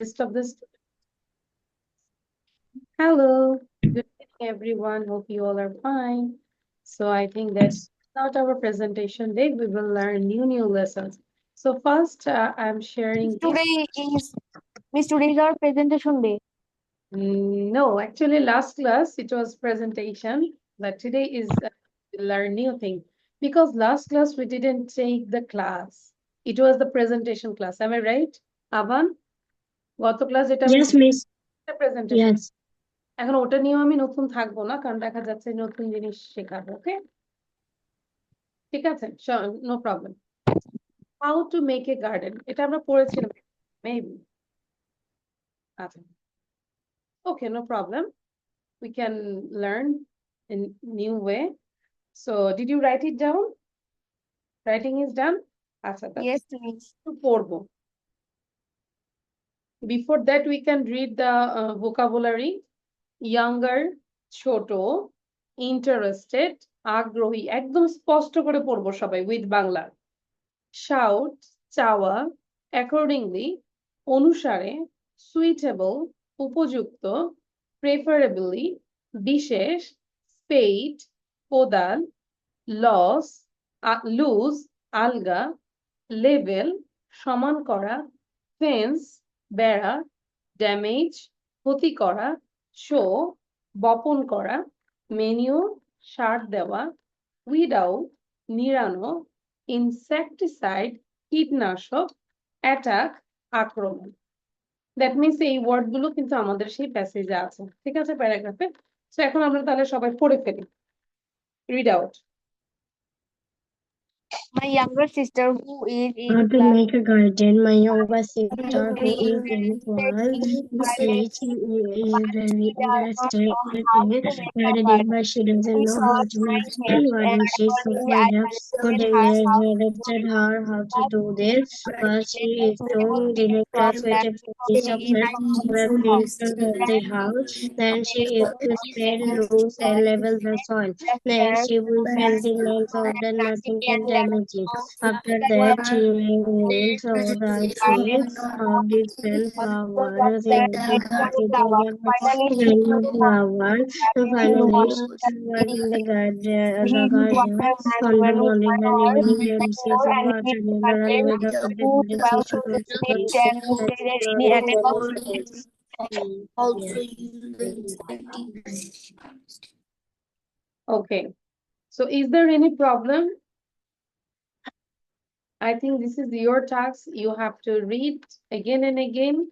Rest of this. Hello, good evening, everyone. Hope you all are fine. So I think that's not our presentation day. We will learn new lessons. So first, I'm sharing this. Today is Miss. Today is our presentation day. No, actually, last class it was presentation, but today is learn new thing because last class we didn't take the class. It was the presentation class. Am I right, Avan? গত class যেটা আমি Yes, Miss. Presentation Yes. এখন ওটা নিয়েও আমি নতুন থাকবো না কারণ দেখা যাচ্ছে নতুন জিনিস শেখাবো ওকে ঠিক আছে no problem how to make a garden এটা আমরা পড়েছিলাম মেবি আচ্ছা okay no problem we can learn in new way so did you write it down writing is done আচ্ছা Yes, Miss. তো পড়বো before that we can read the vocabulary younger ছোট interested আগ্রহী একদম স্পষ্ট করে পড়বো সবাই উইথ বাংলা shout চাওয়া accordingly অনুসারে suitable উপযুক্ত preferably বিশেষ spade কোদাল loss lose আলগা level সমান করা fence বেড়া damage ক্ষতি করা show বপন করা menu সার দেওয়া weed out নিড়ানো ইনসেক্টিসাইড কীটনাশক অ্যাটাক আক্রমণ দ্যাট মিনস এই ওয়ার্ড গুলো কিন্তু আমাদের সেই প্যাসেজে আছে ঠিক আছে প্যারাগ্রাফে তো এখন আমরা তাহলে সবাই পড়ে ফেলি read out My younger sister, who is How in to class make a garden. My younger sister, who is in interested class in 6, gardening, is but very she does not interested know how in to make a gardening, garden. but she doesn't She know how sought to my make a help, and garden. She sought accordingly, my I help. directed Accordingly, her I how to do directed it. her how to But do she this. First, she did is not to see direct us from with that a because piece she of is earth not or a so flint hot. of the house. Then she is to spread Then loose and level the soil. Next, she will plant the land so that nothing can damage it. After that, she will sow the seeds of different flowers in the flower. And finally, she work in the garden on the morning and evening. They receive the water, mineral with the building fish to Snakes control and any attack of snakes. yeah. Okay. So is there any problem? I think this is your task. You have to read again and again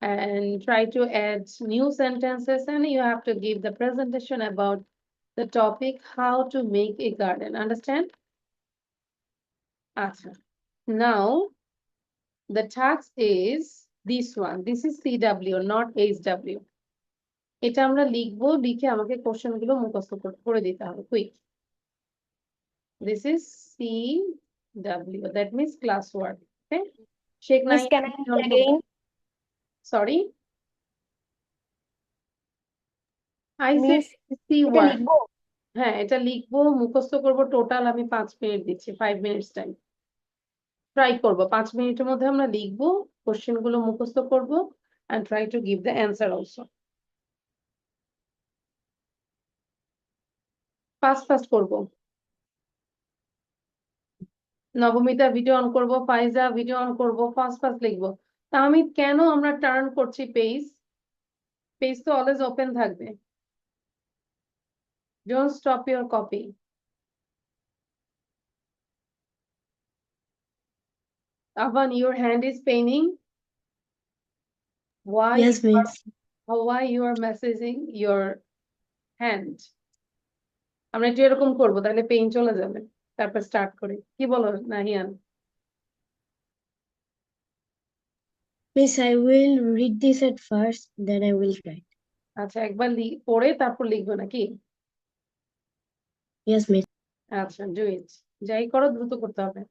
and try to add new sentences and you have to give the presentation about the topic how to make a garden. Understand? Acha. Now the task is this one. This is CW, not HW. এটা আমরা লিখবো লিখে আমাকে question গুলো মুখস্থ করে দিতে হবে quick this is CW that means class work okay Sheikh Miss, Naim can I read again? sorry I said Miss, C এটা word লিখবো? হ্যাঁ এটা লিখবো মুখস্থ করব টোটাল আমি 5 মিনিট দিচ্ছি 5 মিনিটস টাইম ট্রাই করব 5 মিনিটের মধ্যে আমরা লিখবো কোশ্চেন গুলো মুখস্থ করব and try to give the answer also fast করব নবমিতা ভিডিও অন করব ফাইজা ভিডিও অন করব ফাস্ট লিখবো তা আমি কেন আমরা টার্ন করছি পেজ পেজ তো অলওয়েজ ওপেন থাকবে don't stop your copy Avan, your hand is paining. Why Yes, miss. why you are messaging your hand? আমরা একটু এরকম করবো তাহলে পেইন চলে যাবে তারপর স্টার্ট করি কি বলো Nahiyan Miss, I will read this at first, then I will write. আচ্ছা একবার পড়ে তারপর লিখবো নাকি Yes, miss. আচ্ছা ডু ইট যাই করো দ্রুত করতে হবে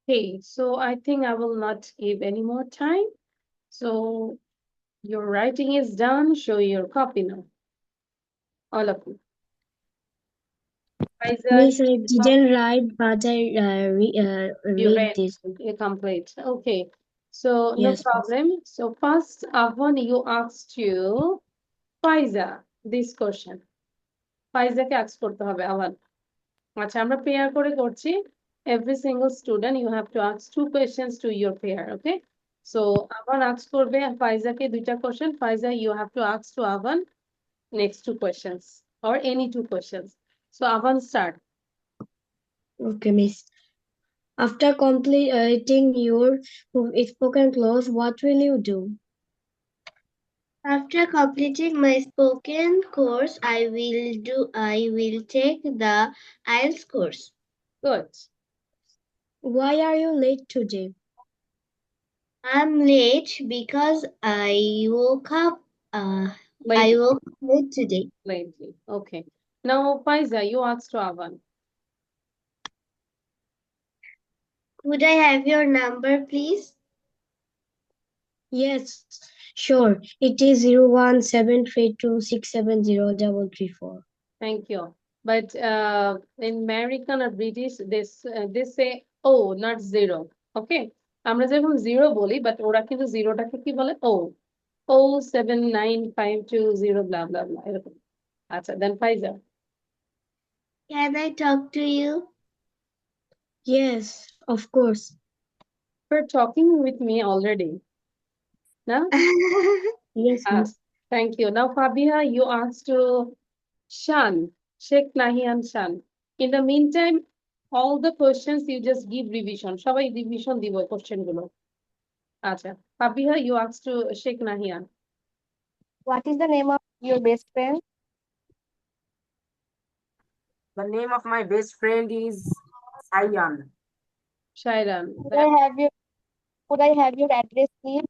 Okay, so I think I will not give any more time. So your writing is done. Show your copy now. All of you. Faiza, Miss, I didn't write, but I you read read, this. you complete. Okay, so no Yes, miss. problem. So first, Avon, you asked you Faiza this question. ফাইজাকে ask করতে হবে আবার। আচ্ছা আমরা pair করে করছি। Every single student you have to ask 2 questions to your pair, okay? So Avan ask করবে ফাইজাকে 2টা question. Faiza, you have to ask to Avan next 2 questions or any 2 questions. So Avan, start. Okay, miss. After completing your spoken clause, what will you do? After completing my spoken course, I will take the IELTS course. Good. Why are you late today? I'm late because I woke up Late, late today. lately. Okay. Now Faiza, you ask to Avan. Could I have your number, please? Yes, sure. It is 01732670334. Thank you. But in American or British, they say oh, not zero. Okay? আমরা যেরকম zero বলি, but ওরা কিন্তু জিরোটাকে কি বলে ও 07952 blah blah blah এরকম। আচ্ছা, দেন ফাইজা। Can I talk to you? Yes, of course. You're talking with me already. No? Yes, miss. Thank you. Now Fabiha, you asked to Shan, Sheikh Nahian Shan. In the meantime, all the questions you just give revision. সবাই revision দিব question গুলো। আচ্ছা, Fabiha, you asked to Sheikh Nahian. What is the name of your best friend? The name of my best friend is Sayan. Shairan. Could I have your address, please?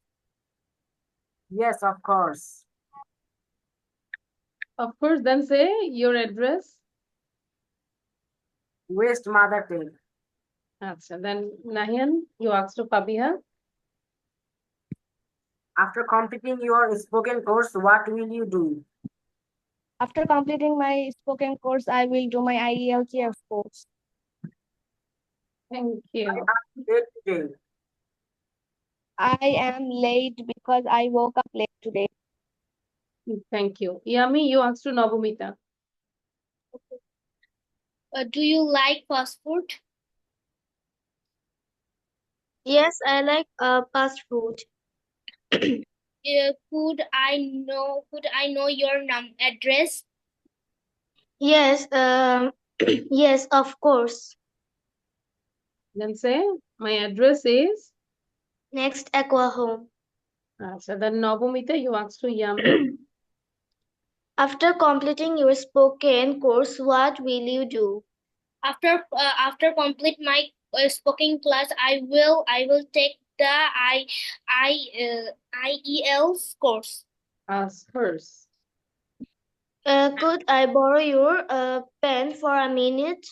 Yes, of course. Of course, then say your address. West Motherton. Acha, then Nahian, you asked to Fabiha. After completing your spoken course, what will you do? After completing my spoken course, I will do my IELTS course. Thank you. Why are you late today? I am late because I woke up late today. Thank you. Yami, you asked to Navamita. Do you like fast food? Yes, I like fast food. Could I know your address? Yes, yes, of course. Then say, my address is. Next Aqua Home. Acha, then Navamita, you asked to Yami. After completing your spoken course, what will you do? After complete my spoken class, I will take the IELTS course. Ask hers. Could I borrow your pen for a minute?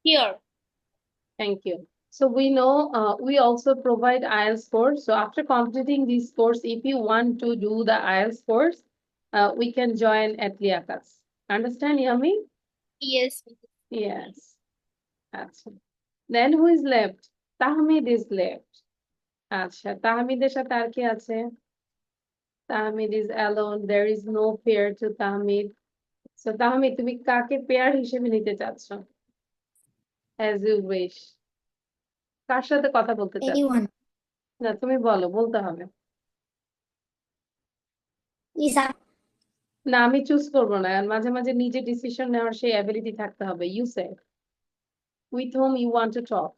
Here. Thank you. So we know we also provide IELTS course. So after completing this course, if you want to do the IELTS course, we can join at Liaquat. Understand, Yami? Yes. Yes. Acha. Then who is left? Tahmid is left. আচ্ছা, তাহমিদের সাথে আর কি আছে? Tahmid is alone. There is no pair to Tahmid. So Tahmid, তুমি কাকে pair হিসেবে নিতে চাচ্ছ? As you wish. কার সাথে কথা বলতে চাচ্ছ? Anyone. না, তুমি বলো, বলতে হবে। Lisa. না, আমি চুজ করবো না, আর মাঝে মাঝে নিজে ডিসিশন নেওয়ার সেই অ্যাবিলিটি থাকতে হবে। You say with whom you want to talk.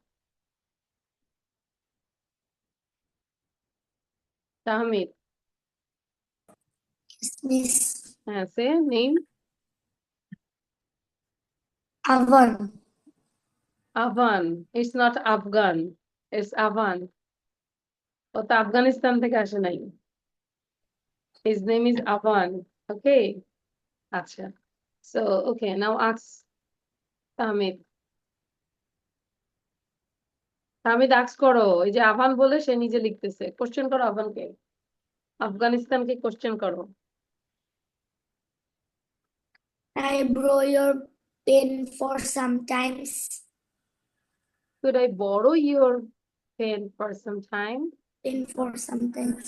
Tahmid. Miss হ্যাঁ, say name. Avan. Avan. It's not Afghan. It's Avan. ও তো আফগানিস্তান থেকে আসে নাই। His name is Avan. Okay. Acha. So, okay, now ask Tahmid. Could I have your address, please? Yes, of course. Where do you live? Where do you live? Tahmid, you ask to Tahmid. Tahmid, you ask to Tahmid. Tahmid, you ask to Tahmid. Tahmid, you ask to Tahmid. Tahmid, you ask to Tahmid. আমি দাক্স করো, এই যে আফান বলে সে নিজে লিখতেছে, question করো আফানকে, আফগানিস্তানকে question করো। I borrow your pen for sometimes. Could I borrow your pen for some time? Pen for sometimes.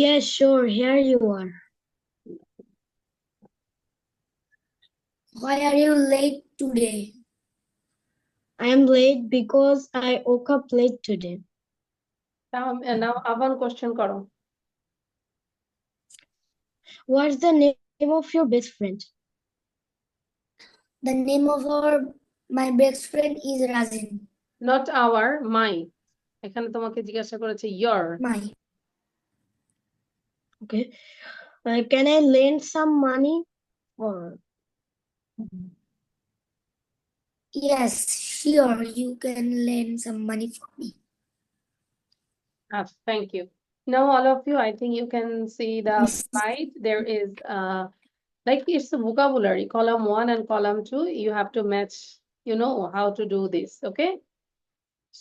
Yes, sure, here you are. Why are you late today? I am late because I woke up late today. Now Affan question করো। What's the name of your best friend? The name of my best friend is Razin. Not our, my, এখানে তোমাকে জিজ্ঞাসা করেছে your। My. Okay. Can I lend some money? Or Yes, sure, you can lend some money for me. Thank you. Now all of you, I think you can see the Yes. slide. There is like it's a vocabulary, column 1 and column 2. You have to match, you know, how to do this, okay?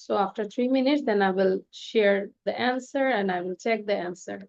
So after 3 minutes, then I will share the answer and I will check the answer.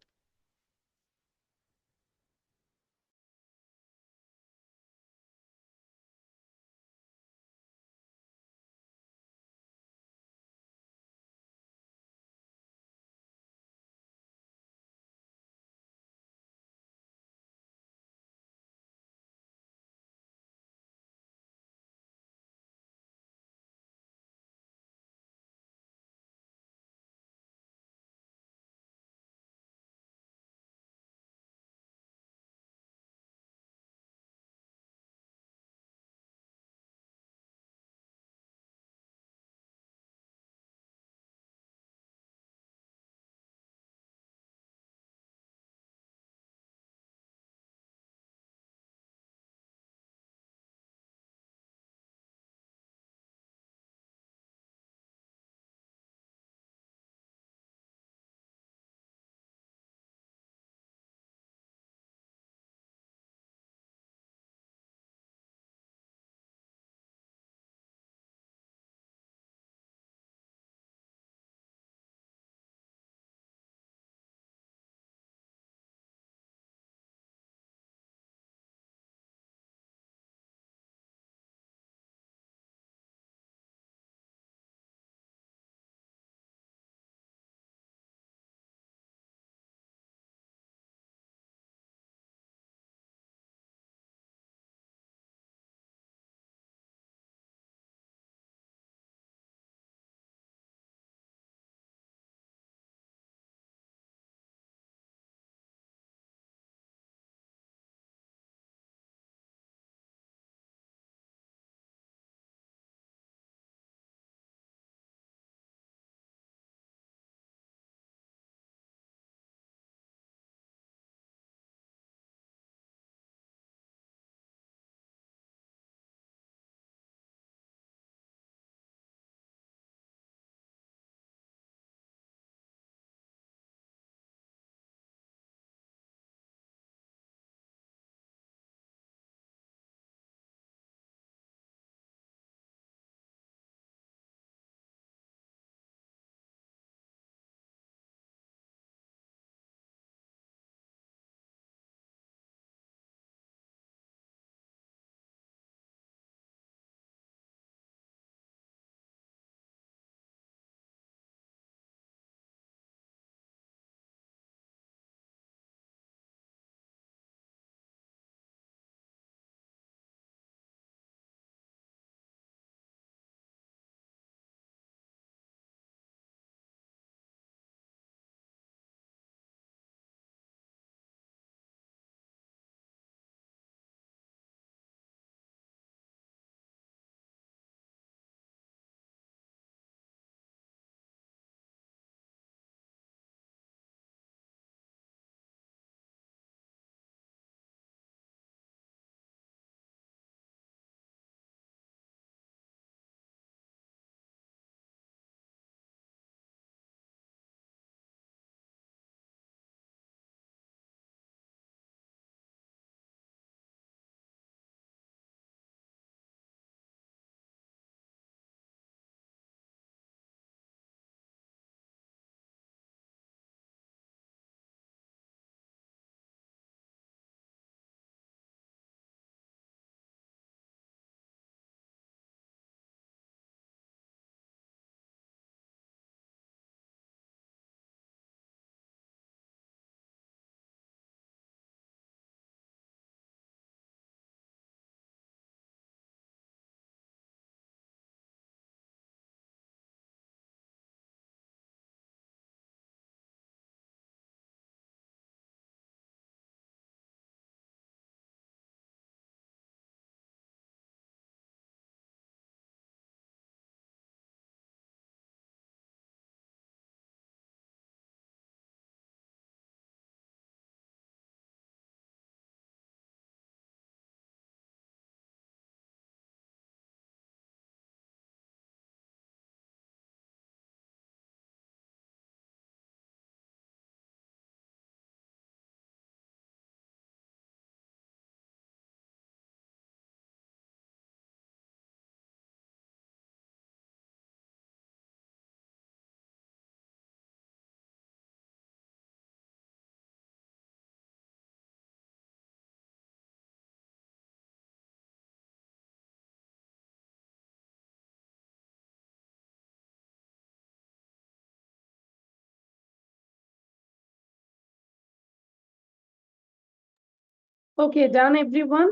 Okay, done everyone?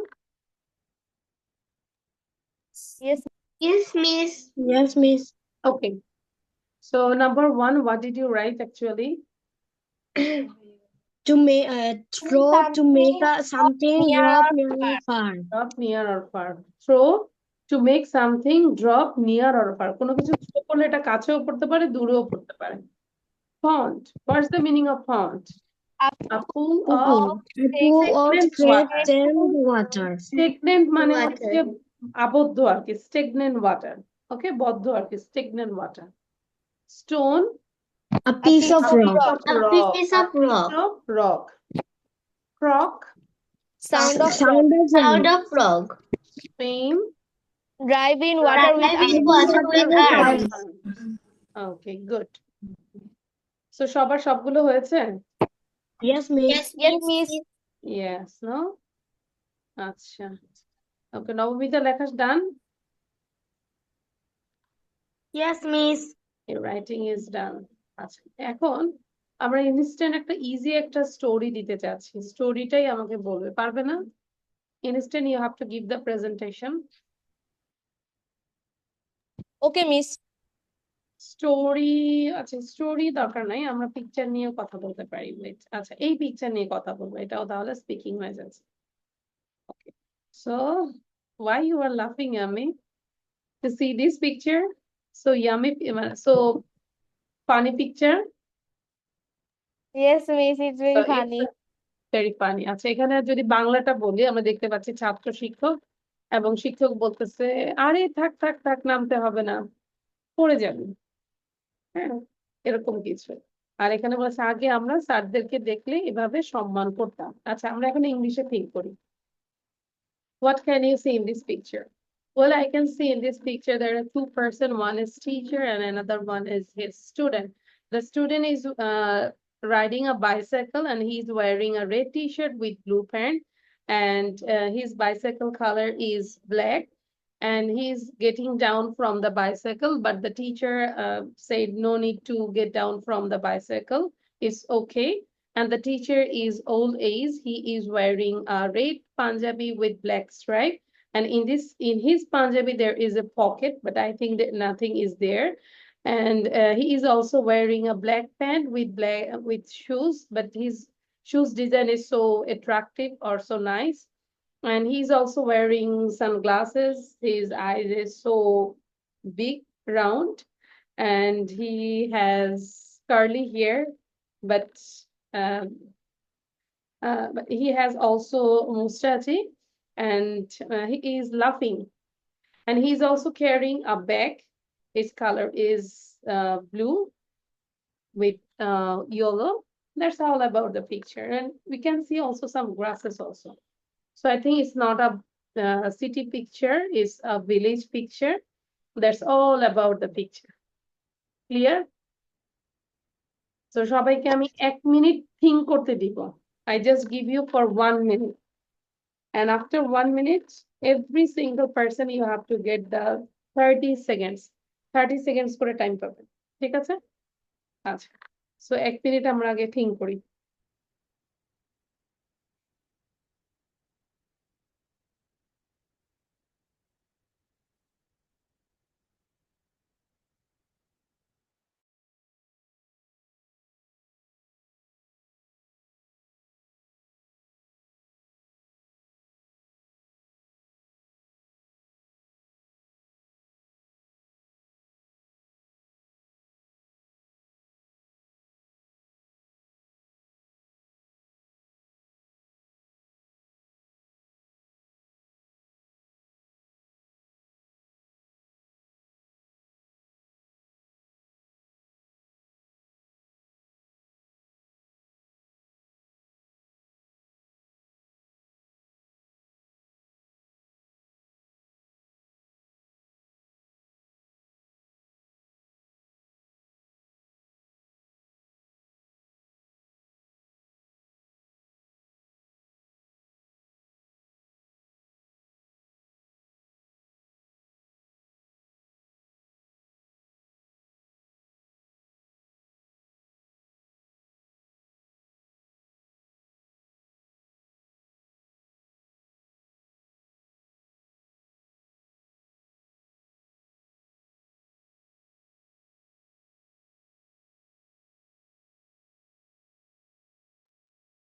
Yes, Yes, miss. Yes, miss. Okay. So number one, what did you write actually? To make throw to make a something near drop or near far. a far. Drop near or far. Throw to make something drop near or far. কোনো কিছু throw করলে এটা কাছেও পড়তে পারে, দূরেও পড়তে পারে। Font. What's the meaning of font? Up A pool of Pool. A pool of stagnant water. stagnant water. Stagnant মানে Water. হচ্ছে আবদ্ধ আর কি, stagnant water. Okay, বদ্ধ আর কি, stagnant water. Stone, A piece piece of of rock. rock. A rock. piece A of rock. piece of rock. Crock, Sound of Sound of Sound rock. of frog. stream, drive in water with Drive in ice. water with ice. Okay, good. So সবার সবগুলো হয়েছে? Yes, miss. Yes, Yes, miss. miss. Yes, no? আচ্ছা। Okay, Nabamita লেখা done? Yes, miss. Your writing is done. আচ্ছা, এখন আমরা instant একটা easy একটা স্টোরি দিতে চাচ্ছি। স্টোরিটাই আমাকে বলবে, পারবে না? Instant you have to give the presentation. Okay, miss. Story, আচ্ছা স্টোরি দরকার নাই, আমরা পিকচার নিয়ে কথা বলতে পারি। Wait, আচ্ছা এই পিকচার নিয়ে কথা বলবো, এটাও তাহলে স্পিকিং হয়ে যাচ্ছে। Okay. So why you are laughing, Yummy? To see this picture? So yummy, so funny picture. Yes, miss. It's very So funny. very funny. আচ্ছা এখানে যদি বাংলাটা বলি, আমরা দেখতে পাচ্ছি ছাত্র শিক্ষক এবং শিক্ষক বলতেছে আরে থাক থাক থাক নামতে হবে না, পড়ে যাবেন। হ্যাঁ, এরকম কিছু। আর এখানে বলেছে আগে আমরা স্যারদেরকে দেখলে এভাবে সম্মান করতাম। আচ্ছা আমরা এখন ইংলিশে থিঙ্ক করি। What can you see in this picture? Well, I can see in this picture there are two person. One is teacher and another one is his student. The student is riding a bicycle and he's wearing a red t-shirt with blue pant, and his bicycle color is black, and he's getting down from the bicycle, but the teacher said no need to get down from the bicycle, it's okay. And the teacher is old age, he is wearing a red Punjabi with black stripe, and in his Punjabi there is a pocket, but I think that nothing is there. And he is also wearing a black pant with shoes, but his shoes design is so attractive or so nice. And he's also wearing sunglasses, his eyes is so big, round, and he has curly hair, but um, but he has also mustache, and he is laughing, and he's also carrying a bag. His color is blue with yellow. That's all about the picture, and we can see also some grasses also. So I think it's not a city picture, it's a village picture. That's all about the picture. Clear? So সবাইকে আমি 1 minute think করতে দিব. I just give you for 1 minute. And after 1 minute, every single person you have to get the 30 seconds. 30 seconds করে time পাবেন। ঠিক আছে? আচ্ছা। So 1 minute আমরা আগে think করি।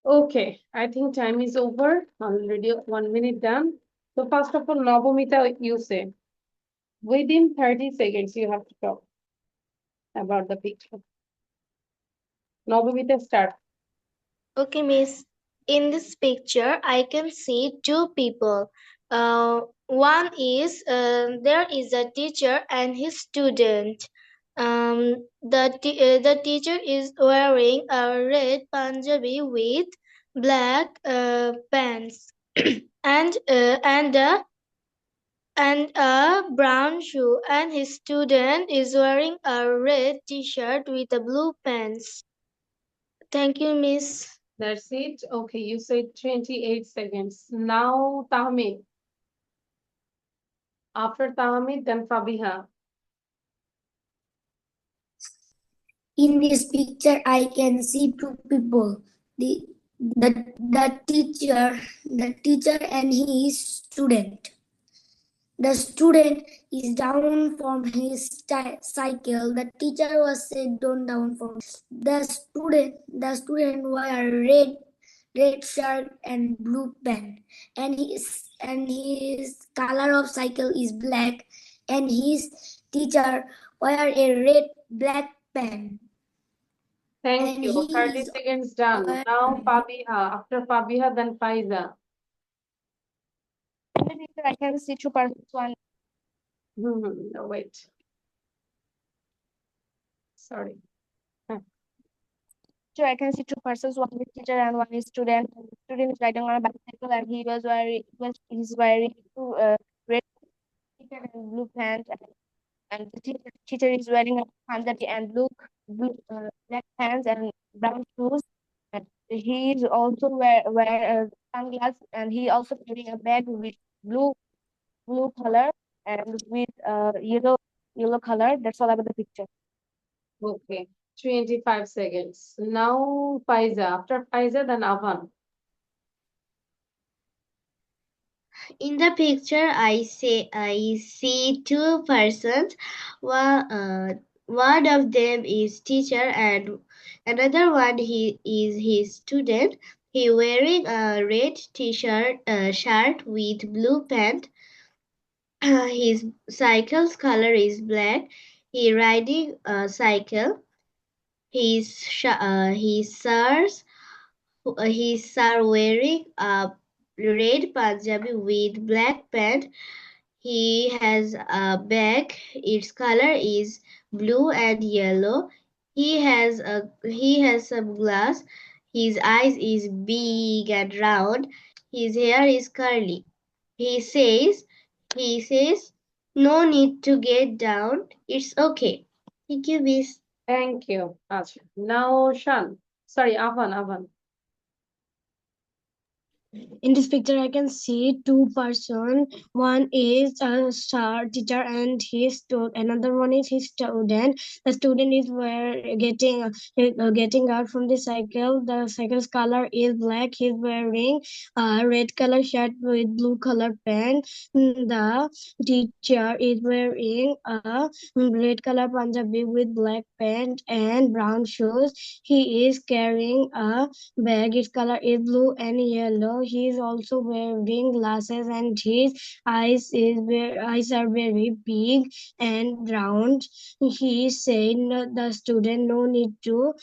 Okay, I think time is over. Already 1 minute done. So first of all, Navamita, you say within 30 seconds you have to talk about the picture. Navamita, start. Okay, Miss. In this picture, I can see two people. One is there is a teacher and his student. The teacher is wearing a red Punjabi with black pants and a brown shoe, and his student is wearing a red T-shirt with a blue pants. Thank you, Miss. That's it. Okay, you said 28 seconds. Now Tahmid. After Tahmid, then Fabiha. In this picture, I can see two people. The teacher and his student. The student is down from his cycle. The teacher was sit down from the student wear red shirt and blue pant, and his color of cycle is black, and his teacher wear a black pant. Thank And you. he 30 is seconds done. Now Fabiha. After Fabiha, then Faiza. In the picture, I can see two persons. One, No, wait. Sorry. picture, I can see two persons. One is teacher and one is student. And the student is riding on a bicycle, and he's wearing two red t-shirt and blue pants. And the teacher is wearing a Punjabi and black pants and brown shoes. And he is also wear sunglasses, and he also carrying a bag with blue color and with yellow color. That's all about the picture. Okay. 25 seconds. Now Faiza. After Faiza, then Avan. In the picture, I see two persons. One of them is teacher and another one is his student. He wearing a red t-shirt shirt with blue pant. His cycle's color is black. He riding a cycle. His sirs wearing a red Punjabi with black pant. He has a bag. Its color is blue and yellow. He has some glass. His eyes is big and round. His hair is curly. He says, no need to get down. It's okay. Thank you, Miss. Thank you. Acha. Now Shan. Sorry, Avan. In this picture, I can see two persons. One is a teacher and another one is his student. The student is getting out from the cycle. The cycle's color is black. He's wearing a red color shirt with blue color pant. The teacher is wearing a red color Punjabi with black pant and brown shoes. He is carrying a bag. Its color is blue and yellow. He is also wearing glasses, and his eyes are very big and round. He said the student no need to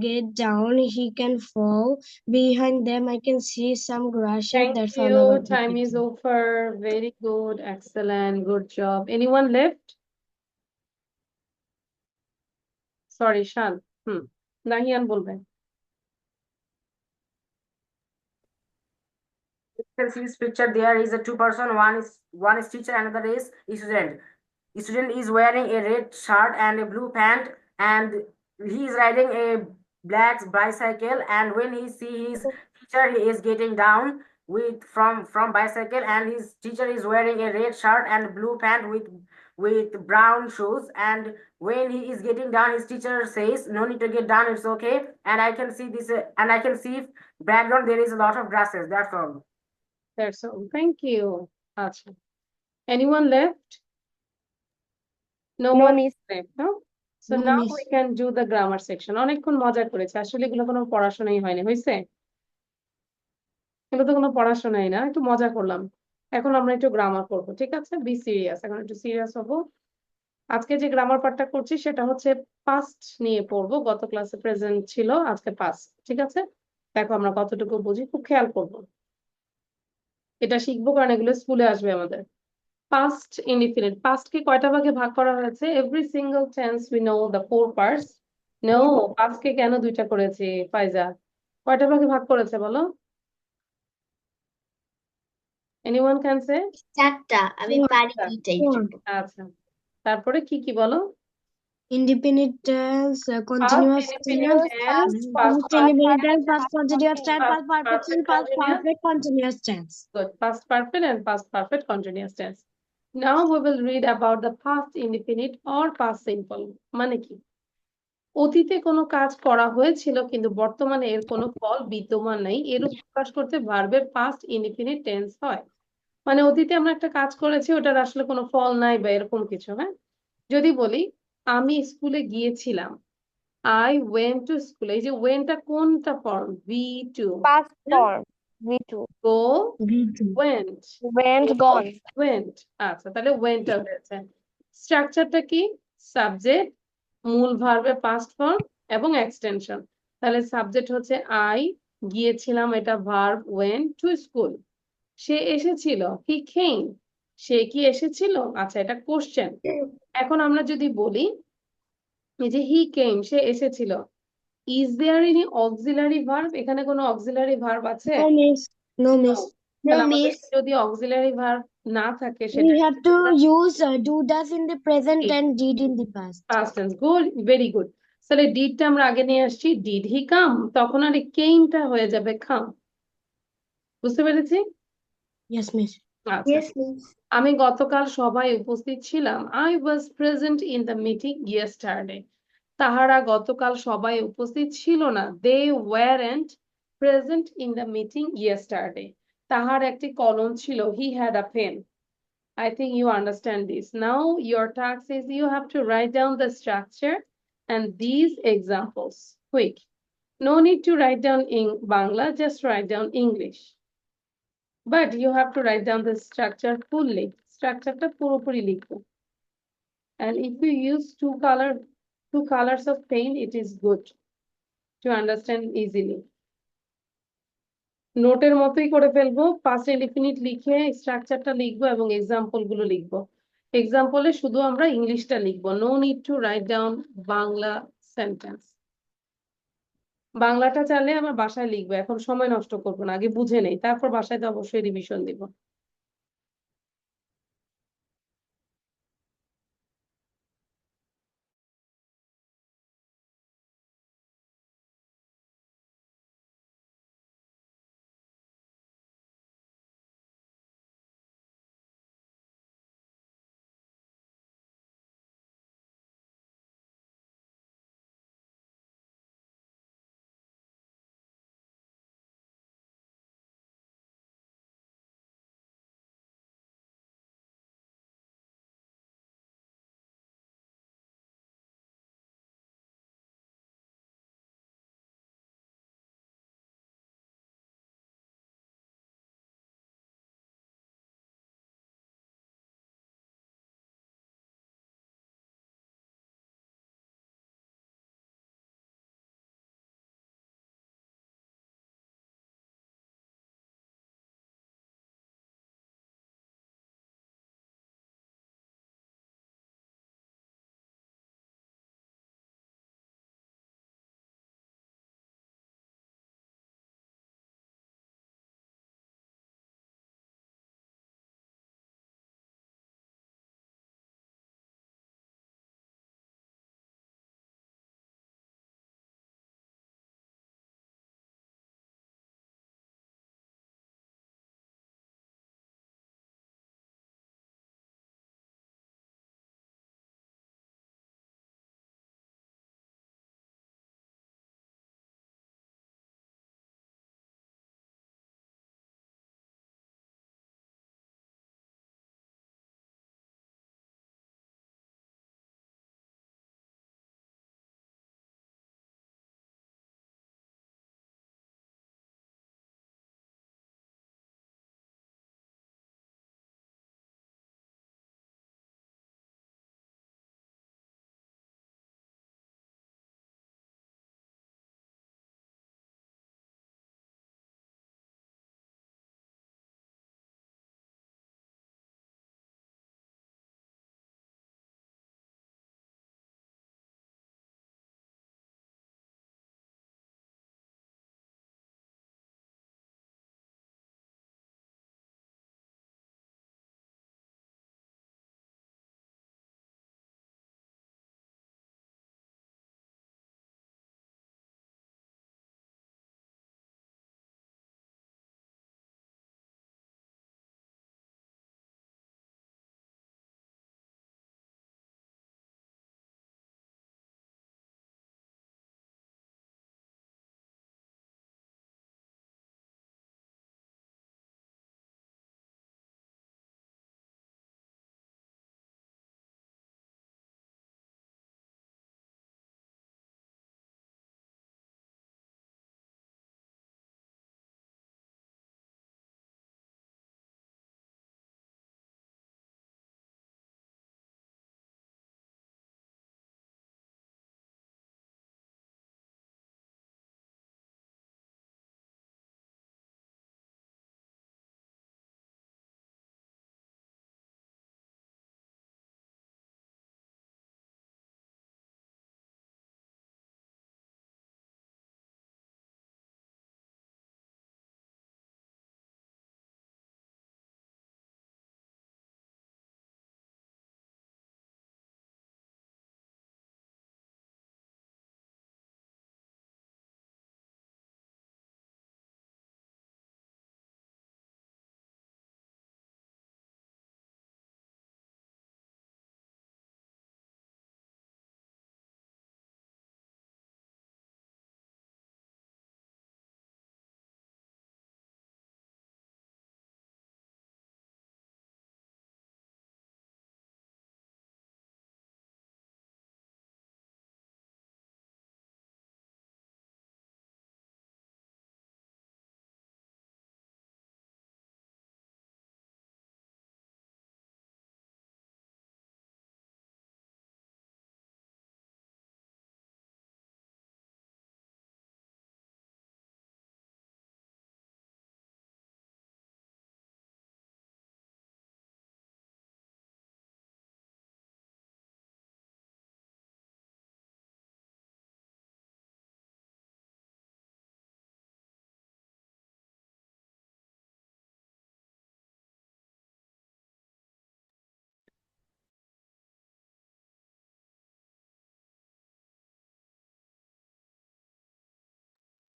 get down. He can fall. Behind them, I can see some grasses. Thank That's all you. about the Time is picture. over. Very good. Excellent. Good job. Anyone left? Sorry, Shan. Nahian bolben. You can see this picture. There is a two person. One is teacher, another is student. Student is wearing a red shirt and a blue pant, and he is riding a black bicycle. And when he see his teacher, he is getting down from bicycle, and his teacher is wearing a red shirt and blue pant with brown shoes. And when he is getting down, his teacher says, "No need to get down. It's okay." And I can see this, and I can see background there is a lot of grasses. That's all. That's all. Thank you. Acha. Anyone left? No No, one miss. left, no? So No, now miss. we can do the grammar section. অনেকক্ষণ মজা করেছে আসলে এগুলো কোনো পড়াশোনাই হয়নি হয়েছে এগুলো তো কোনো পড়াশোনাই না, একটু মজা করলাম। এখন আমরা একটু গ্রামার করবো, ঠিক আছে? বি সিরিয়াস, এখন একটু সিরিয়াস হবো। আজকে যে গ্রামার পার্টটা করছি সেটা হচ্ছে পাস্ট নিয়ে পড়বো। গত ক্লাসে প্রেজেন্ট ছিল, আজকে পাস্ট, ঠিক আছে? দেখো আমরা কতটুকু বুঝি, খুব খেয়াল করবো। এটা শিখবো কারণ এগুলো স্কুলে আসবে আমাদের। পাস্ট ইনডিফিনিট, পাস্ট কে কয়টা ভাগে ভাগ করা হয়েছে? Every single tense we know the four parts. No, past কে কেন দুইটা করেছে ফাইজা? কয়টা ভাগে ভাগ করেছে বলো? Anyone can say? চারটা, আমি পারি আচ্ছা, দুইটাই। আচ্ছা। তারপরে কি কি বলো? Indefinite tense, Past continuous indefinite tense, tense, past past indefinite tense, perfect, past continuous tense, past past perfect tense, perfect past continuous. perfect continuous tense. Good. Past perfect and past perfect continuous tense. Now we will read about the past indefinite or past simple. মানে কি? অতীতে কোনো কাজ করা হয়েছিল কিন্তু বর্তমানে এর কোনো ফল বিদ্যমান নাই, এরূপ প্রকাশ করতে ভার্বের পাস্ট ইনডিফিনিট টেন্স হয়। মানে অতীতে আমরা একটা কাজ করেছি, ওটার আসলে কোনো ফল নাই বা এরকম কিছু। হ্যাঁ, যদি বলি আমি স্কুলে গিয়েছিলাম, আই ওয়েন্ট টু স্কুল, এই যে ওয়েনটা কোনটা form? V two. Past form. V2. Go, V2. Went, Went, gone. Went. আচ্ছা, তাহলে ওয়েনটা হয়েছে। স্ট্রাকচারটা কি? সাবজেক্ট, মূল ভার্বের পাস্ট ফর্ম এবং এক্সটেনশন। তাহলে সাবজেক্ট হচ্ছে আই, গিয়েছিলাম এটা ভার্ব ওয়েন্ট টু স্কুল। সে এসেছিল, হি কেম, সে কি এসেছিল? আচ্ছা, এটা কোশ্চেন। এখন আমরা যদি বলি এই যে হি কেম, সে এসেছিল, is there any auxiliary verb? এখানে কোনো অক্সিলারি ভার্ব আছে? No miss, no No. miss. তাহলে No, আমাদের miss. যদি অক্সিলারি ভার্ব না থাকে We সেটা have to use do does in the present and did in the past. Past tense. Good, very good. তাহলে ডিডটা আমরা আগে নিয়ে আসছি, ডিড হি কাম, তখন আর কেমটা হয়ে যাবে কাম। বুঝতে পেরেছি? Yes, miss. আচ্ছা, Yes, miss. আমি গতকাল সভায় উপস্থিত ছিলাম, I was present in the meeting yesterday. তাহারা গতকাল সবাই উপস্থিত ছিল না, they weren't present in the meeting yesterday. তাহার একটি কলম ছিল, he had a pen. I think you understand this. Now your task is you have to write down the structure and these examples. Quick. No need to write down in Bangla, just write down English. But you have to write down the structure fully. Structure টা পুরোপুরি লিখো। And if you use two colors of paint, it is good to understand easily. নোটের মতোই করে ফেলবো, past indefinite লিখে স্ট্রাকচারটা লিখবো এবং এক্সাম্পল গুলো লিখবো। এক্সাম্পলে শুধু আমরা ইংলিশটা লিখবো, no need to write down Bangla sentence. বাংলাটা চাইলে আমার বাসায় লিখবো, এখন সময় নষ্ট করবো না, আগে বুঝে নেই, তারপর বাসায় তো অবশ্যই রিভিশন দিব।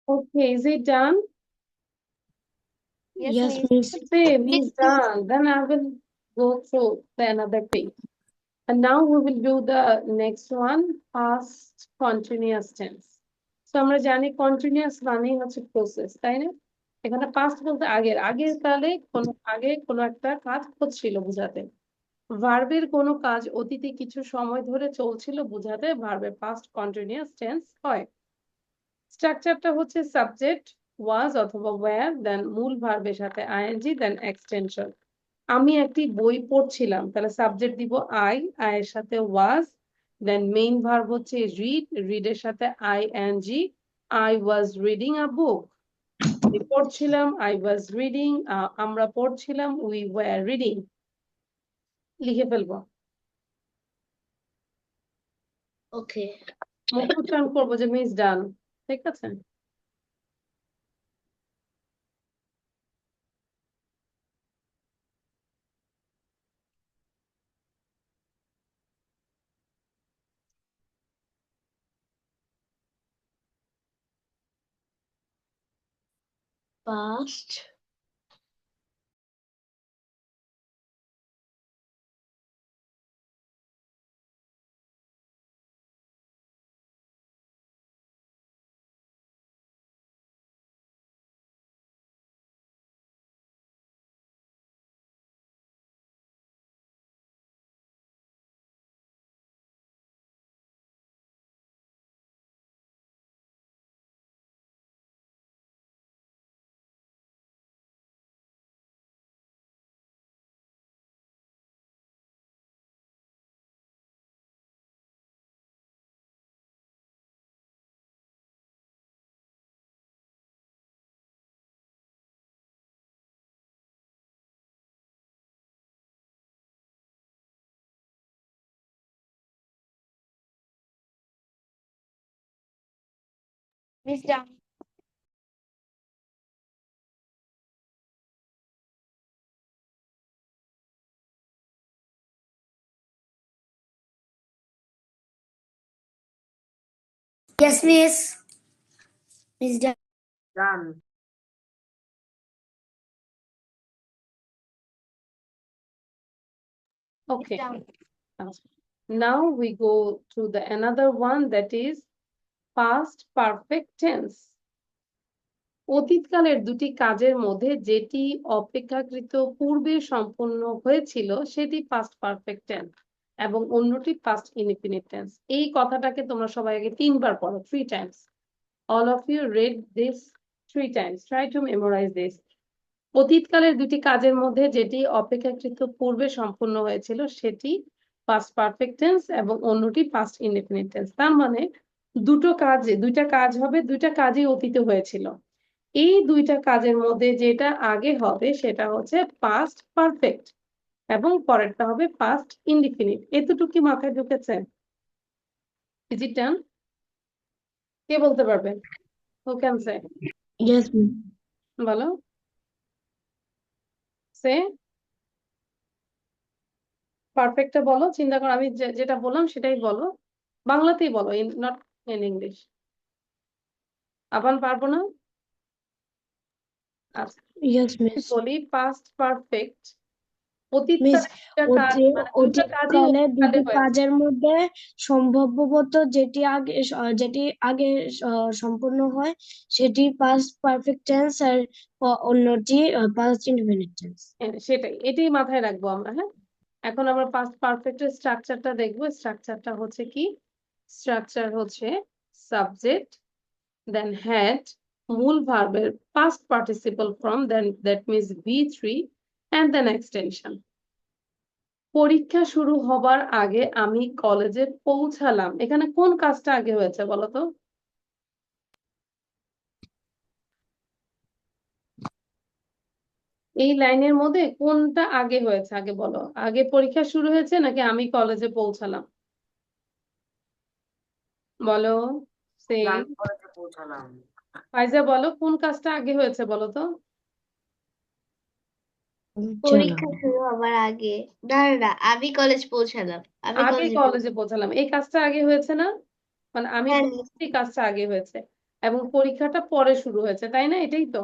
Okay, is it done? Yes, Yes, miss. miss. Same is done. Then I will go through the another page. And now we will do the next one, past continuous tense. So আমরা জানি continuous মানেই হচ্ছে process, তাই না? এখানে past বলতে আগের কালে আগে কোনো একটা কাজ হচ্ছিল বোঝাতে। ভার্বের কোনো কাজ অতীতে কিছু সময় ধরে চলছিল বোঝাতে ভার্বের past continuous tense হয়। স্ট্রাকচারটা হচ্ছে সাবজেক্ট ওয়াজ অথবা ওয়্যার দেন মূল ভার্বের সাথে আইএনজি দেন এক্সটেনশন। আমি একটি বই পড়ছিলাম তাহলে সাবজেক্ট দিব আই এর সাথে ওয়াজ দেন মেইন ভার্ব হচ্ছে রিড এর সাথে ING I was reading a book. আমি পড়ছিলাম আই ওয়াজ রিডিং, আমরা পড়ছিলাম উই ওয়্যার রিডিং। লিখে ফেলবো, Okay. মুখ উচ্চারণ করবো যে মিস ডান, ঠিক আছে? Past. Miss done. Yes, miss. Miss done. Done. Okay. Done. Now we go to the another one that is past perfect tense. অতীতকালের দুটি কাজের মধ্যে যেটি অপেক্ষাকৃত পূর্বে সম্পন্ন হয়েছিল সেটি past perfect tense এবং অন্যটি past indefinite tense। এই কথাটাকে তোমরা সবাই আগে 3 বার পড়ো, 3 times. All of you read this 3 times. Try to memorize this. অতীতকালের দুটি কাজের মধ্যে যেটি অপেক্ষাকৃত পূর্বে সম্পন্ন হয়েছিল সেটি past perfect tense এবং অন্যটি past indefinite tense। তার মানে দুইটা কাজ হবে, দুইটা কাজই অতীতে হয়েছিল। এই দুইটা কাজের মধ্যে যেটা আগে হবে সেটা হচ্ছে past perfect এবং পরেরটা হবে past indefinite। এতটুকু কি মাথায় ঢুকেছে? Is it done? কে বলতে পারবে? Who can say? Yes, miss. বলো, সে পারফেক্টটা বলো, চিন্তা করো, আমি যেটা বললাম সেটাই বলো, বাংলাতেই বলো, নট ইন ইংলিশ। আবার পারবো না? আচ্ছা, Yes, miss. বলি পাস্ট পারফেক্ট মিস, অতীতকালে দুইটা কাজ, মানে দুইটা কাজই অতীতকালে অতীতকালে দুটি হয়েছে। কাজের মধ্যে সম্ভবত যেটি আগে সম্পূর্ণ হয় সেটি পাস্ট পারফেক্ট টেন্স আর অন্যটি পাস্ট ইনডেফিনিট টেন্স। হ্যাঁ, সেটাই, এটাই মাথায় রাখবো আমরা। হ্যাঁ, এখন আমরা পাস্ট পারফেক্টের স্ট্রাকচারটা দেখবো। স্ট্রাকচারটা হচ্ছে কি? স্ট্রাকচার হচ্ছে সাবজেক্ট দেন হ্যাড, মূল ভার্বের past participle form, then that means V3 and then extension। পরীক্ষা শুরু হবার আগে আমি কলেজে পৌঁছালাম, এখানে কোন কাজটা আগে হয়েছে বলতো? এই লাইনের মধ্যে কোনটা আগে হয়েছে আগে বলো, আগে পরীক্ষা শুরু হয়েছে নাকি আমি কলেজে পৌঁছালাম? বলো, সে আমি কলেজে পৌঁছালাম। ফাইজা বলো কোন কাজটা আগে হয়েছে বলো তো? পরীক্ষা শুরু হবার আগে। না, আমি কলেজ পৌঁছালাম। আমি আগে কলেজে কলেজে পৌঁছালাম, এই কাজটা আগে হয়েছে না? মানে আমি হ্যাঁ, বলছি কাজটা আগে হয়েছে। এবং পরীক্ষাটা পরে শুরু হয়েছে, তাই না? এটাই তো।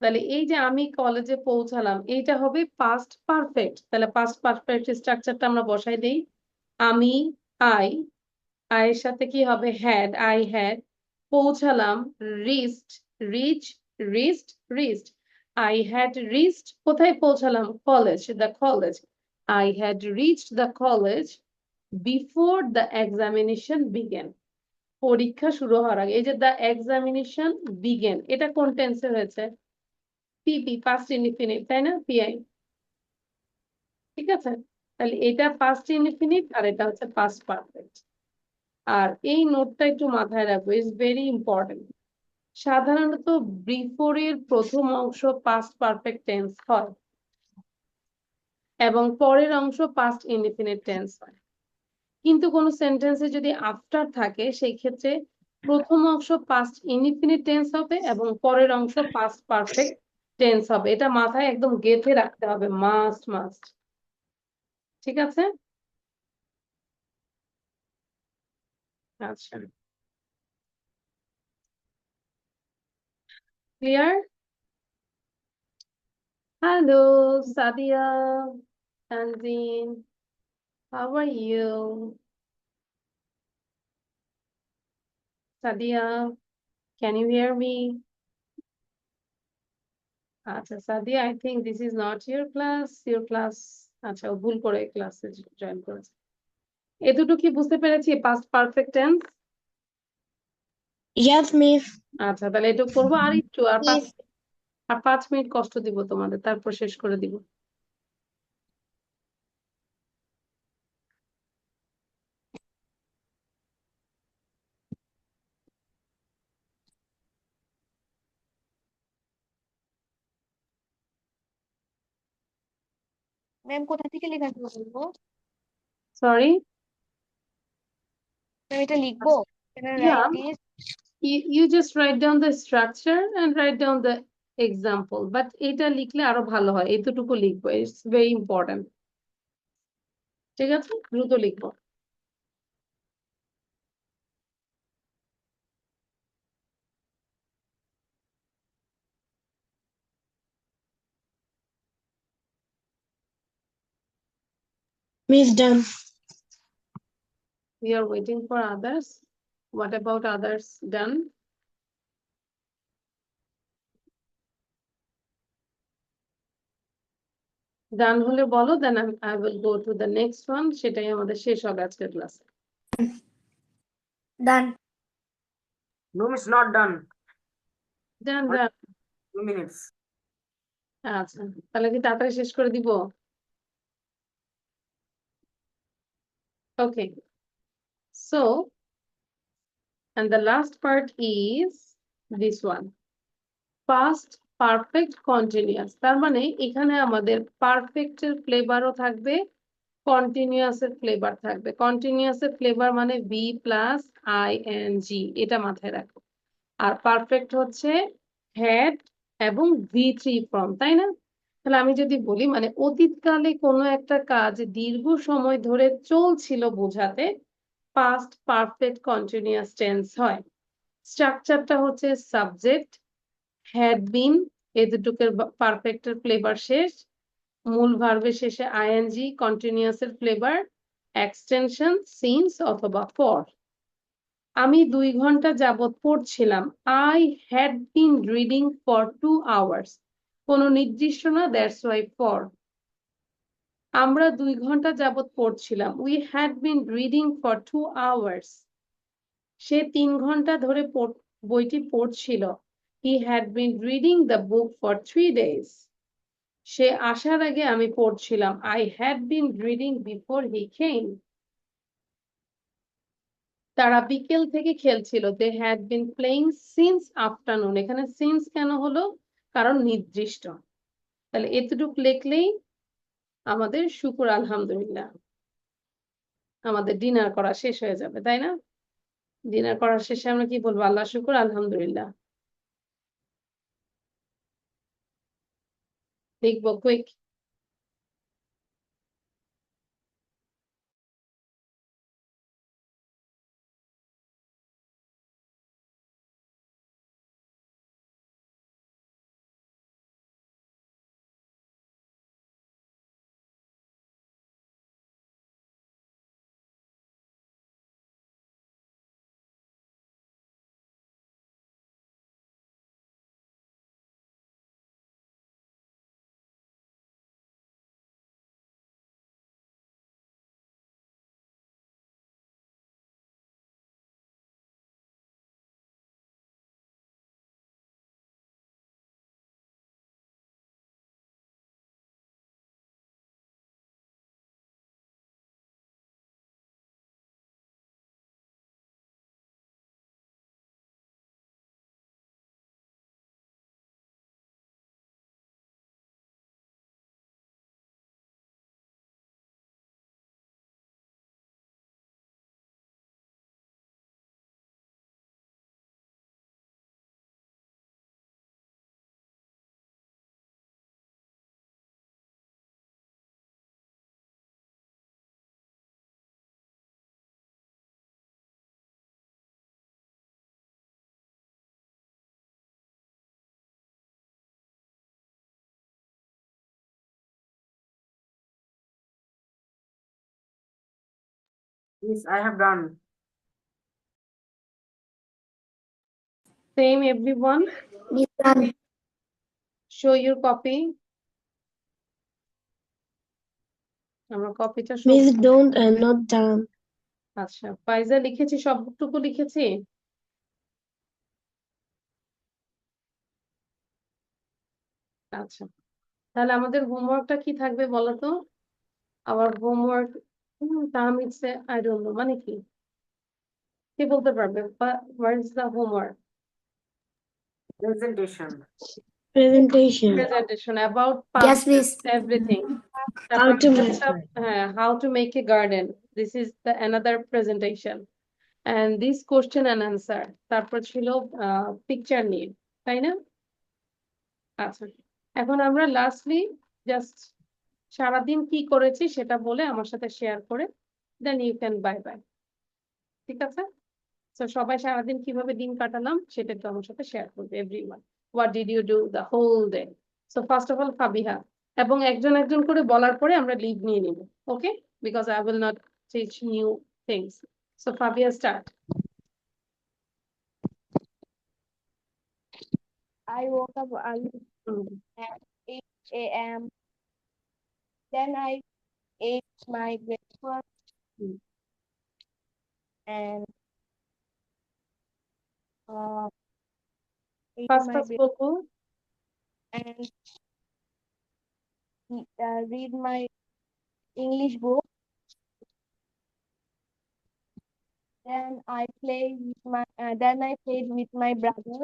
তাহলে এই যে আমি কলেজে পৌঁছালাম, এইটা হবে পাস্ট পারফেক্ট। তাহলে পাস্ট পারফেক্ট স্ট্রাকচারটা আমরা বসাই দেই। আমি, আই, আয়ের সাথে কি হবে? Had, I had. পৌঁছালাম, reached, reach, reached, reached. I had reached, কোথায় পৌঁছালাম? College, the college. I had reached the college before the examination began. পরীক্ষা শুরু হওয়ার আগে। এই যে দ্য এক্সামিনেশন বিগেন, এটা কোন টেন্সে হয়েছে? পিপি, পাস্ট ইনডিফিনিট, তাই না? পিআই। ঠিক আছে, তাহলে এটা পাস্ট ইনডিফিনিট আর এটা হচ্ছে পাস্ট পারফেক্ট। আর এই নোটটা একটু মাথায় রাখবো, ইজ ভেরি ইম্পর্টেন্ট। সাধারণত বিফোর এর প্রথম অংশ পাস্ট পারফেক্ট টেন্স হয় এবং পরের অংশ পাস্ট ইনডিফিনিট টেন্স হয়। কিন্তু কোন সেন্টেন্সে যদি আফটার থাকে সেই ক্ষেত্রে প্রথম অংশ পাস্ট ইনডিফিনিট টেন্স হবে এবং পরের অংশ পাস্ট পারফেক্ট টেন্স হবে। এটা মাথায় একদম গেঁথে রাখতে হবে, মাস্ট মাস্ট। ঠিক আছে? আচ্ছা, clear? Hello Sadia, Tanjin, how are you? Sadia, can you hear me? আচ্ছা Sadia, I think this is not your class. Your class, আচ্ছা ও ভুল করে ক্লাসে জয়েন করেছে। এ দুটো কি বুঝতে পেরেছি? Past perfect tense. Yes, miss. আচ্ছা, তাহলে এটা করবো আর একটু, আর Yes. 5 মিনিট কষ্ট দিব তোমাদের, তারপর শেষ করে দিব। ম্যাম কোথা থেকে লেখা শুরু করবো? সরি, ম্যাম এটা লিখবো? Can I yeah, write this? you just write down the structure and write down the example, but এটা লিখলে আরো ভালো হয়। এতটুকু লিখবো, ইটস ভেরি ইম্পর্টেন্ট। ঠিক আছে, দ্রুত লিখবো। Miss done. We are waiting for others. What about others? Done? Done হলে বলো, then I will go to the next one. সেটাই আমাদের শেষ হবে আজকের ক্লাসে। Done. No, it's not done. Done, Only done. 2 minutes. আচ্ছা, তাহলে কি তাড়াতাড়ি শেষ করে দিব? Okay. So, and the last part is this one. Past perfect continuous. তার মানে এখানে আমাদের পারফেক্ট এর ফ্লেভারও থাকবে, কন্টিনিউয়াস এর ফ্লেভার থাকবে। কন্টিনিউয়াস এর ফ্লেভার মানে B plus I N G, এটা মাথায় রাখো। আর পারফেক্ট হচ্ছে হ্যাড এবং ভি3 ফর্ম, তাই না? তাহলে আমি যদি বলি মানে অতীতকালে কোনো একটা কাজ দীর্ঘ সময় ধরে চলছিল বোঝাতে পাস্ট পারফেক্ট কন্টিনিউয়াস টেন্স হয়। স্ট্রাকচারটা হচ্ছে সাবজেক্ট, হ্যাড বিন, এই দুটোকের পারফেক্টের ফ্লেভার শেষ, মূল ভার্বের শেষে আইএনজি, কন্টিনিউয়াস এর ফ্লেভার, এক্সটেনশন সিন্স অথবা ফর। আমি 2 ঘন্টা যাবত পড়ছিলাম। I had been reading for 2 hours. কোনো নির্দিষ্ট না, দ্যাটস ওয়াই ফর। আমরা 2 ঘন্টা যাবত পড়ছিলাম। We had been reading for 2 hours. সে 3 ঘন্টা ধরে বইটি পড়ছিল। He had been reading the book for 3 days. সে আসার আগে আমি পড়ছিলাম। I had been reading before he came. তারা বিকেল থেকে খেলছিল। They had been playing since afternoon. এখানে সিন্স কেন হলো? কারণ নির্দিষ্ট। তাহলে এতটুকু লিখলেই আমাদের শুকর আলহামদুলিল্লাহ, আমাদের ডিনার করা শেষ হয়ে যাবে, তাই না? ডিনার করার শেষে আমরা কি বলবো? আল্লাহ শুকর আলহামদুলিল্লাহ। লিখবো quick. Yes, I have done. Same everyone. Miss, I'm Show your copy. আমার কপিটা show Miss, করো। don't, I'm not done. আচ্ছা ফাইজা লিখেছি, সবটুকু লিখেছি। আচ্ছা তাহলে আমাদের হোমওয়ার্কটা কি থাকবে বলো তো? Our homework Tahmid say I don't know মানে কি, কে বলতে পারবে? What is the homework? Presentation. Presentation. Presentation about yes, Miss. everything. How to make How to make a garden. This is the another presentation. And this question and answer. তারপর ছিল picture নিয়ে, তাই না? আচ্ছা এখন আমরা লাস্টলি জাস্ট সারাদিন কি করেছি সেটা বলে আমার সাথে শেয়ার করে দেন ইউ ক্যান বাই বাই। ঠিক আছে? তো সবাই সারাদিন কিভাবে দিন কাটালাম সেটা একটু আমার সাথে শেয়ার করবে everyone. What did you do the whole day? So first of all Fabiha, এবং একজন একজন করে বলার পরে আমরা লিভ নিয়ে নিব। Okay, because I will not teach new things. So Fabiha start. I woke up early at 8 a.m. Then I ate my breakfast Mm. and ate first my first breakfast বলবো। and read my English book. Then I played with my brother.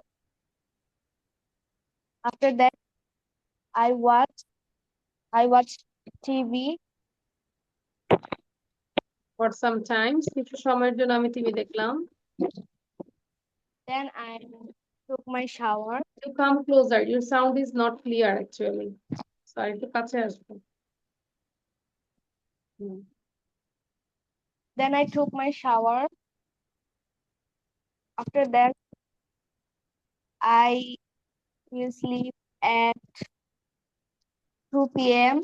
After that, I watched TV. For some times, কিছু সময়ের জন্য আমি TV দেখলাম। Then I took my shower. You come closer. Your sound is not clear actually. So একটু কাছে আসবো। Then I took my shower. After that, I will sleep at 2 p.m.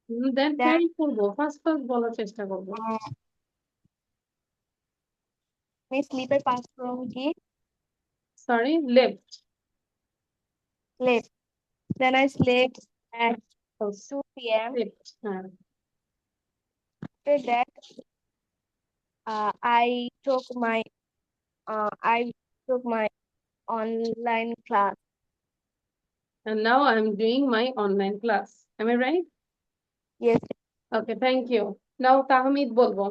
Then That- try করবো, first first বলার চেষ্টা করবো। मैं sleeper pass करूँगी. Sorry, left. Late. Then I slept at Oh, 2 p.m. left. হ্যাঁ। After that, I took my online class. And now I'm doing my online class. Am I right? Yes. Okay, thank you. Now Tahmid বলবো।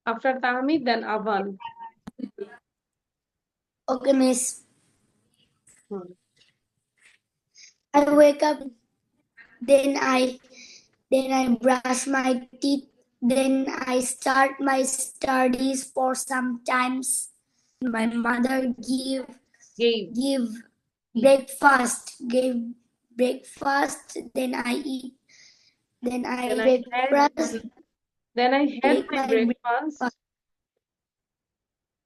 After Tahmid, then Avan. Okay, Miss. Hmm. I wake up, then I brush my teeth, then I start my studies for some times. My mother Gave. give breakfast, then I eat, then I breakfast, Then I had take my my breakfast.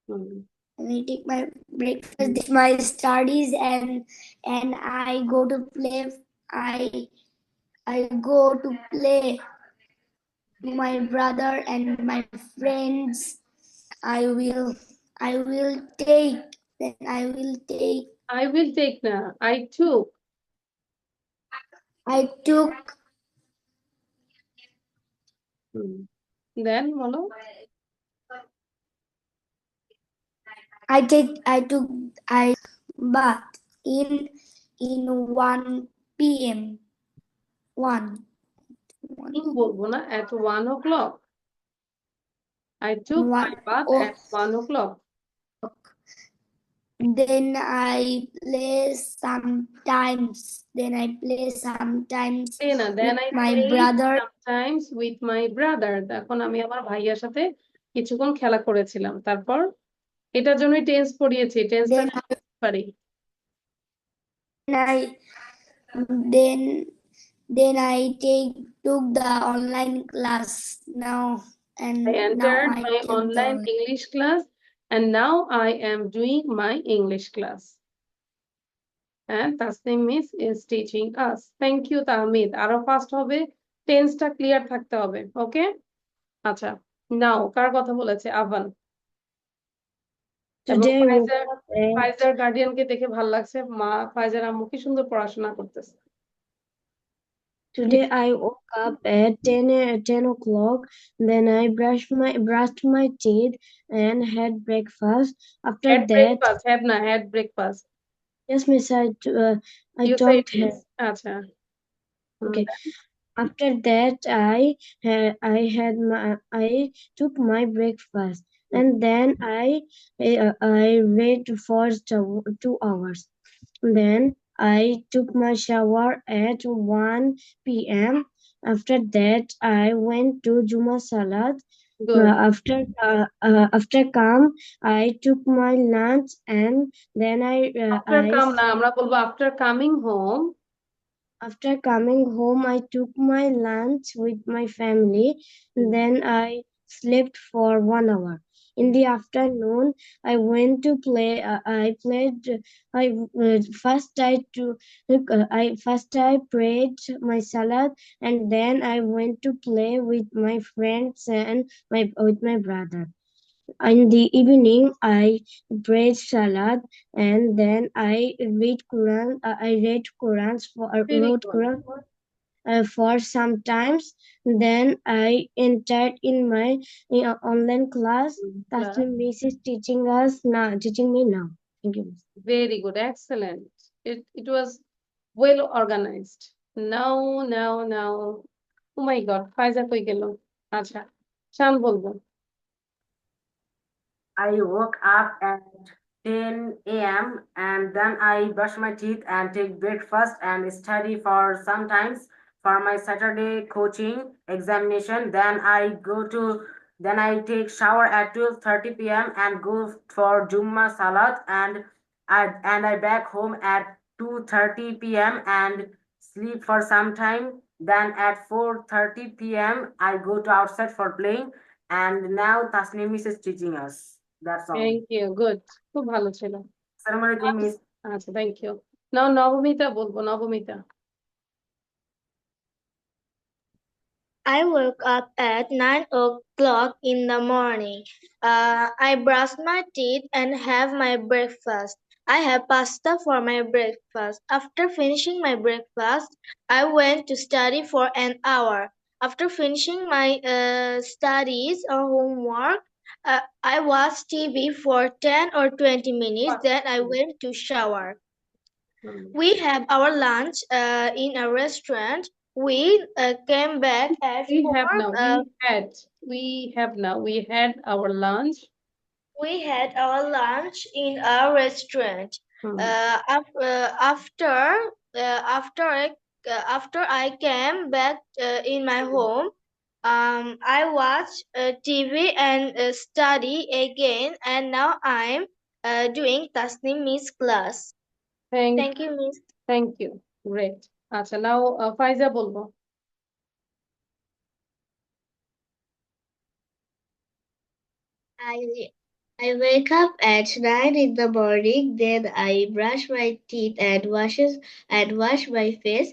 Hmm. and I take my breakfast, did my studies, and I go to play. I go to play to my brother and my friends. I will take. Then I will take. I will take now. I took. I took. Then বলো। I took bath in 1 p.m. 1. বলবো না, at 1 o'clock. I took my bath at 1 o'clock. Then I play sometimes. Then I play sometimes Then I with my play brother. sometimes with my brother. তখন আমি আমার ভাইয়ার সাথে কিছুক্ষণ খেলা করেছিলাম। তারপর এটার জন্যই টেন্স পড়িয়েছি, টেন্সটা পারি। Then I took the online class now, and I entered now I my take the online English class and now I am doing my English class. and Tasnim Miss is teaching us. Thank you, Tahmid. আরো fast হবে, টেন্সটা clear থাকতে হবে। ওকে, আচ্ছা, নাও কার কথা বলেছে? আভান। এবং Today I woke ফাইজার up at ফাইজার গার্ডিয়ানকে দেখে ভালো লাগছে, মা ফাইজার আম্মু কি সুন্দর পড়াশোনা করতেছে। Today I woke up at 10 o'clock. Then I brushed my teeth and had breakfast. After had that, breakfast, have না, had breakfast. yes, miss, I you talked said her. আচ্ছা, Okay. After that, I took my breakfast, and then I read for 2 hours. Then I took my shower at 1 p.m. After that, I went to Juma Salat. Good. After come, I took my lunch, and then after come না, আমরা বলবো after coming home. after coming home, I took my lunch with my family. Then I slept for 1 hour. In the afternoon, I went to play. I played. I prayed my salat, and then I went to play with my friends and with my brother. In the evening, I prayed salat, and then I read Quran. I read Qurans for Very wrote good. Quran for some times. Then I entered in my online class. Taslim Miss is teaching me now. Thank you, miss. Very good, excellent. It was well organized. Now. Oh my God, ফাইজা কই গেল? আচ্ছা, শান বলবো। I woke up at 10 a.m. and then I brush my teeth and take breakfast and study for sometimes for my Saturday coaching examination. Then I take shower at 12:30 p.m. and go for Jumma Salat and I back home at 2:30 p.m. and sleep for some time. Then at 4:30 p.m. I go to outside for playing and now Tasnim is teaching us. That's all. Thank you, good, খুব ভালো ছিল। Assalamu alaikum, miss. আচ্ছা, thank you. Now Nabamita বলবো, Nabamita. I woke up at 9 o'clock in the morning. I brushed my teeth and have my breakfast. I have pasta for my breakfast. After finishing my breakfast, I went to study for an hour. After finishing my studies or homework, I watched TV for 10 or 20 minutes. Then I went to shower. We have our lunch in a restaurant. We came back at We 4. have now, we had our lunch. We had our lunch in a restaurant. After I came back in my home, I watched TV and study again. And now I'm doing Tasnim Miss class. Thank you, Miss. Thank you, great. আচ্ছা, now ফাইজা বলবো। I wake up at 9 in the morning, then I brush my teeth and wash my face.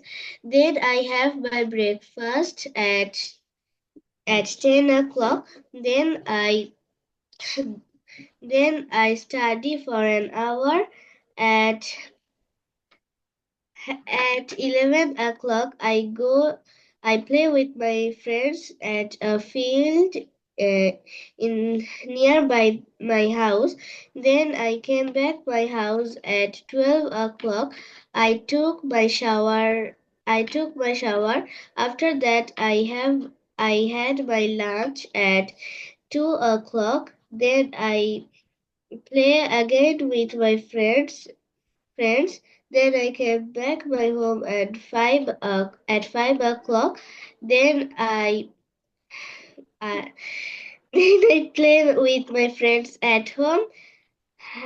Then I have my breakfast at 10 o'clock. Then I study for an hour. At 11 o'clock I play with my friends at a field in nearby my house. Then I came back my house at 12 o'clock. I took my shower. After that I had my lunch at 2 o'clock. Then I play again with my friends. Then I came back my home at 5 o'clock. Then I play with my friends at home.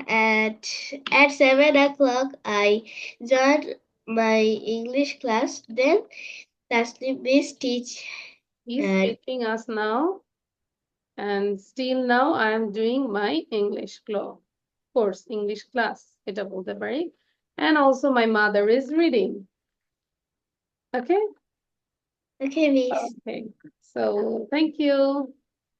At 7 o'clock I joined my English class. Then Taslim Miss He's teaching us now, and still now I am doing my English course, English class, এটা বলতে পারি। And also my mother is reading. Okay? Okay, Miss. Okay. So thank you.